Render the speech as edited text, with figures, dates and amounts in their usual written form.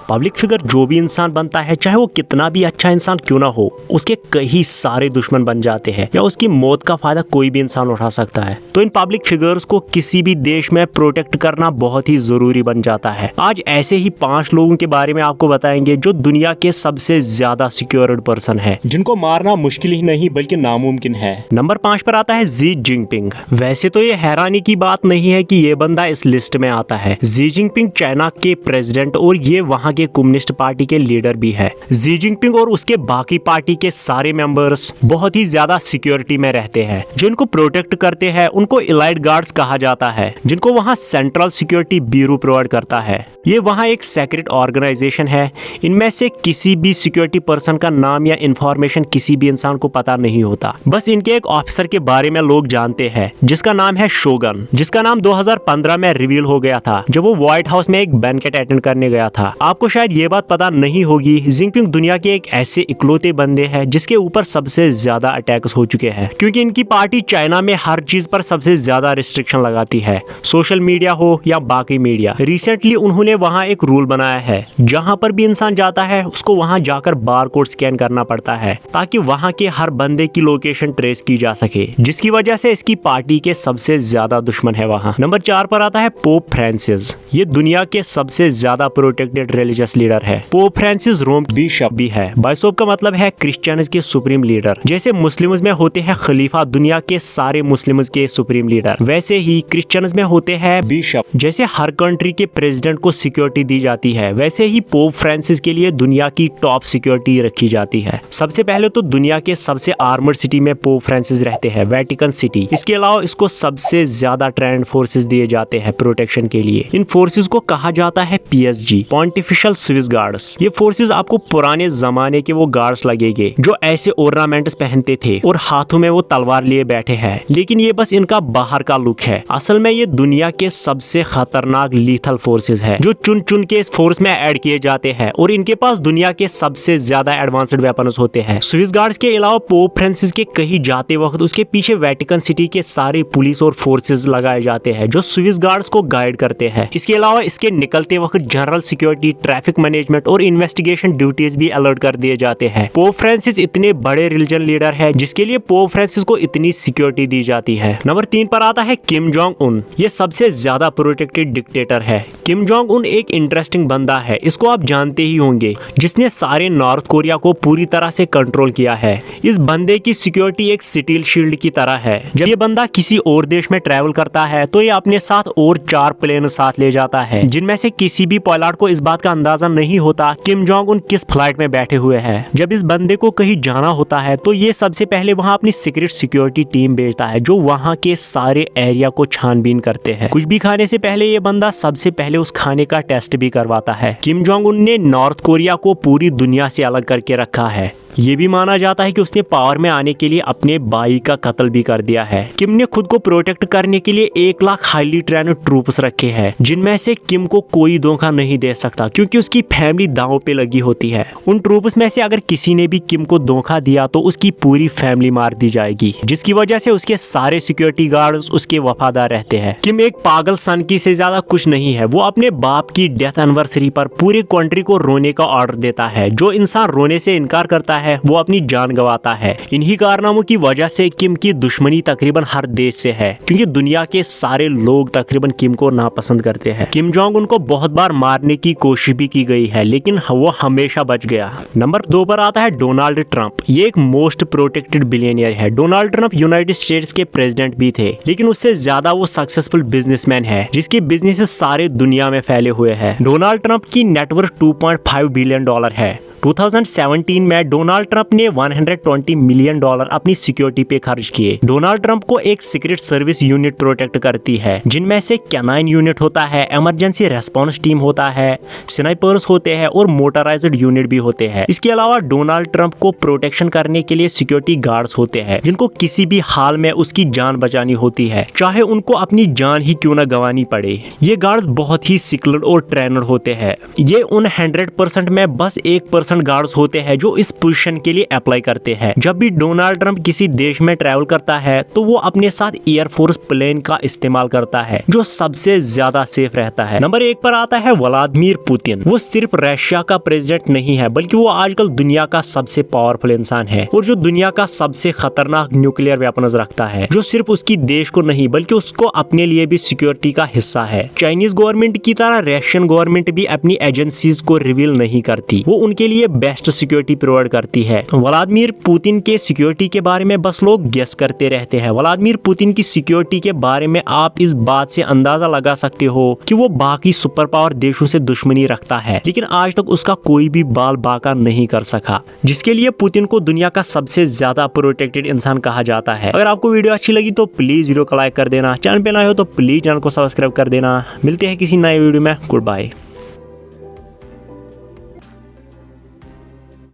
Public figure जो भी इंसान बनता है, चाहे वो कितना भी अच्छा इंसान क्यों ना हो, उसके कई सारे दुश्मन बन जाते हैं या उसकी मौत का फायदा कोई भी इंसान उठा सकता है। तो इन पब्लिक फिगर्स को किसी भी देश में प्रोटेक्ट करना बहुत ही जरूरी बन जाता है। आज ऐसे ही 5 लोगों के बारे में आपको बताएंगे जो दुनिया के सबसे ज्यादा सिक्योर्ड पर्सन है, जिनको मारना मुश्किल ही नहीं बल्कि नामुमकिन है। नंबर 5 पर आता है जी जिनपिंग। वैसे तो ये हैरानी की बात नहीं है कि ये बंदा इस लिस्ट में आता है। जी जिनपिंग चाइना के प्रेसिडेंट और ये वहाँ के कम्युनिस्ट पार्टी के लीडर भी है। जी जिनपिंग और उसके बाकी पार्टी के सारे मेंबर्स बहुत ही ज्यादा सिक्योरिटी में रहते हैं। जो इनको प्रोटेक्ट करते हैं उनको एलाइड गार्ड्स कहा जाता है, जिनको वहाँ सेंट्रल सिक्योरिटी ब्यूरो प्रोवाइड करता है। ये वहाँ एक सेक्रेट ऑर्गेनाइजेशन है। इनमें से किसी भी सिक्योरिटी पर्सन का नाम या इंफॉर्मेशन किसी भी इंसान को पता नहीं होता। बस इनके एक ऑफिसर के बारे में लोग जानते हैं जिसका नाम है शोगन, जिसका नाम 2015 में रिवील हो गया था जब वो व्हाइट हाउस में एक बैंकेट अटेंड करने गया था। आपको शायद ये बात पता नहीं होगी, जिनपिंग दुनिया के एक ऐसे इकलौते बंदे हैं जिसके ऊपर सबसे ज्यादा अटैक्स हो चुके हैं, क्योंकि इनकी पार्टी चाइना में हर चीज पर सबसे ज्यादा रिस्ट्रिक्शन लगाती है, सोशल मीडिया हो या बाकी मीडिया। रिसेंटली उन्होंने वहाँ एक रूल बनाया है, जहाँ पर भी इंसान जाता है उसको वहाँ जाकर बारकोड स्कैन करना पड़ता है ताकि वहाँ के हर बंदे की लोकेशन ट्रेस की जा सके, जिसकी वजह से इसकी पार्टी के सबसे ज्यादा दुश्मन है वहाँ। नंबर 4 पर आता है पोप फ्रांसिस। ये दुनिया के सबसे ज्यादा प्रोटेक्टेड रिलीजियस लीडर है। पोप फ्रांसिस रोम बिशप भी है। बाइशप का मतलब है क्रिश्चियंस के सुप्रीम लीडर। जैसे मुस्लिम्स में होते हैं खलीफा, दुनिया के सारे मुस्लिम्स के सुप्रीम लीडर, वैसे ही क्रिश्चियंस में होते हैं बिशप। जैसे हर कंट्री के प्रेसिडेंट को सिक्योरिटी दी जाती है, वैसे ही पोप फ्रांसिस के लिए दुनिया की टॉप सिक्योरिटी रखी जाती है। सबसे पहले तो दुनिया के सबसे आर्मर्ड सिटी में पोप फ्रांसिस रहते हैं, वेटिकन सिटी। इसके अलावा इसको सबसे ज्यादा ट्रेंड फोर्सेस दिए जाते हैं प्रोटेक्शन के लिए। इन फोर्सेस को कहा जाता है PSG, पॉन्टिफिशियल स्विस गार्ड्स। ये फोर्सेस आपको पुराने जमाने के वो गार्ड्स लगेंगे जो ऐसे ऑर्नामेंट्स पहनते थे और हाथों में वो तलवार लिए बैठे हैं, लेकिन ये बस इनका बाहर का लुक है। असल में ये दुनिया के सबसे खतरनाक लीथल फोर्सेस है जो चुन चुन के इस फोर्स में ऐड किए जाते हैं और इनके पास दुनिया के सबसे ज्यादा एडवांस्ड वेपन्स होते हैं। स्विस गार्ड्स के अलावा पोप फ्रांसिस के कहीं जाते वक्त उसके पीछे वेटिकन सिटी के सारे पुलिस और फोर्सेस लगाए जाते हैं जो स्विस गार्ड्स को गाइड करते हैं। इसके अलावा इसके निकलते वक्त जनरल सिक्योरिटी, ट्रैफिक मैनेजमेंट और इन्वेस्टिगेशन ड्यूटीज भी अलर्ट कर दिए जाते हैं। पोप फ्रांसिस इतने बड़े रिलीजन लीडर है जिसके लिए पोप फ्रांसिस को इतनी सिक्योरिटी दी जाती है। नंबर 3 पर आता है किम जोंग उन। ये सबसे ज्यादा प्रोटेक्टेड डिक्टेटर है। किम जोंग उन एक इंटरेस्टिंग बंदा है, इसको आप जानते ही होंगे, जिसने सारे नॉर्थ कोरिया को पूरी तरह से कंट्रोल किया है। इस बंदे की सिक्योरिटी एक स्टील शील्ड की तरह है। जब ये बंदा किसी और देश में ट्रैवल करता है तो ये अपने साथ और 4 प्लेन साथ ले जाता है, जिनमें से किसी भी पायलट को इस बात का अंदाजा नहीं होता किम जोंग उन किस फ्लाइट में बैठे हुए हैं। जब इस बंदे को कहीं जाना होता है तो ये सबसे पहले वहाँ अपनी सीक्रेट सिक्योरिटी टीम भेजता है जो वहाँ के सारे एरिया को छानबीन करते हैं। कुछ भी खाने से पहले ये बंदा सबसे पहले उस खाने का टेस्ट भी करवाता है। किम जोंग उन ने नॉर्थ कोरिया को पूरी दुनिया से अलग करके रखा है। ये भी माना जाता है कि उसने पावर में आने के लिए अपने भाई का कत्ल भी कर दिया है। किम ने खुद को प्रोटेक्ट करने के लिए 1 लाख हाईली ट्रेन्ड ट्रूप्स रखे हैं, जिनमें से किम को कोई धोखा नहीं दे सकता क्योंकि उसकी फैमिली दांव पे लगी होती है। उन ट्रूप्स में से अगर किसी ने भी किम को धोखा दिया तो उसकी पूरी फैमिली मार दी जाएगी, जिसकी वजह से उसके सारे सिक्योरिटी गार्ड्स उसके वफादार रहते हैं। किम एक पागल सनकी से ज्यादा कुछ नहीं है। वो अपने बाप की डेथ एनिवर्सरी पर पूरे कंट्री को रोने का ऑर्डर देता है। जो इंसान रोने से इनकार करता है वो अपनी जान गंवाता है। इन्हीं कारनामों की वजह से किम की दुश्मनी तकरीबन हर देश से है, क्योंकि दुनिया के सारे लोग तकरीबन किम को नापसंद करते हैं। किम जोंग उनको बहुत बार मारने की कोशिश भी की गई है, लेकिन वो हमेशा बच गया। नंबर 2 पर आता है डोनाल्ड ट्रंप। ये एक मोस्ट प्रोटेक्टेड बिलियनियर है। डोनाल्ड ट्रंप यूनाइटेड स्टेट्स के प्रेसिडेंट भी थे, लेकिन उससे ज्यादा वो सक्सेसफुल बिजनेसमैन है जिसके बिजनेस सारे दुनिया में फैले हुए हैं। डोनाल्ड ट्रंप की नेटवर्थ $2.5 बिलियन है। 2017 में डोनाल्ड ट्रंप ने $120 मिलियन अपनी सिक्योरिटी पे खर्च किए। डोनाल्ड ट्रंप को एक सीक्रेट सर्विस यूनिट प्रोटेक्ट करती है, जिनमें से कैनाइन यूनिट होता है, इमरजेंसी रेस्पॉन्स टीम होता है, स्नाइपर्स होते हैं और मोटराइज्ड यूनिट भी होते हैं। इसके अलावा डोनाल्ड ट्रंप को प्रोटेक्शन करने के लिए सिक्योरिटी गार्ड्स होते हैं, जिनको किसी भी हाल में उसकी जान बचानी होती है, चाहे उनको अपनी जान ही क्यों न गंवानी पड़े। ये गार्ड्स बहुत ही स्किल्ड और ट्रेनर होते हैं। ये उन 100% में बस 1% गार्ड्स होते हैं जो इस पोजीशन के लिए अप्लाई करते हैं। जब भी डोनाल्ड ट्रंप किसी देश में ट्रैवल करता है तो वो अपने साथ एयरफोर्स प्लेन का इस्तेमाल करता है, जो सबसे ज्यादा सेफ रहता है। नंबर 1 पर आता है व्लादिमीर पुतिन। वो सिर्फ रशिया का प्रेसिडेंट नहीं है, बल्कि वो आजकल दुनिया का सबसे पावरफुल इंसान है और जो दुनिया का सबसे खतरनाक न्यूक्लियर वेपन्स रखता है, जो सिर्फ उसकी देश को नहीं बल्कि उसको अपने लिए भी सिक्योरिटी का हिस्सा है। चाइनीज गवर्नमेंट की तरह रशियन गवर्नमेंट भी अपनी एजेंसीज को रिवील नहीं करती, वो उनके लिए बेस्ट सिक्योरिटी प्रोवाइड करती है। व्लादिमीर पुतिन के सिक्योरिटी के बारे में बस लोग गेस करते रहते हैं। व्लादिमीर पुतिन की सिक्योरिटी के बारे में आप इस बात से अंदाजा लगा सकते हो कि वो बाकी सुपर पावर देशों से दुश्मनी रखता है, लेकिन आज तक उसका कोई भी बाल बाका नहीं कर सका, जिसके लिए पुतिन को दुनिया का सबसे ज्यादा प्रोटेक्टेड इंसान कहा जाता है। अगर आपको वीडियो अच्छी लगी तो प्लीज वीडियो को लाइक कर देना, चैनल पे नए हो तो प्लीज चैनल को सब्सक्राइब कर देना। मिलते हैं किसी नए वीडियो में। Good bye.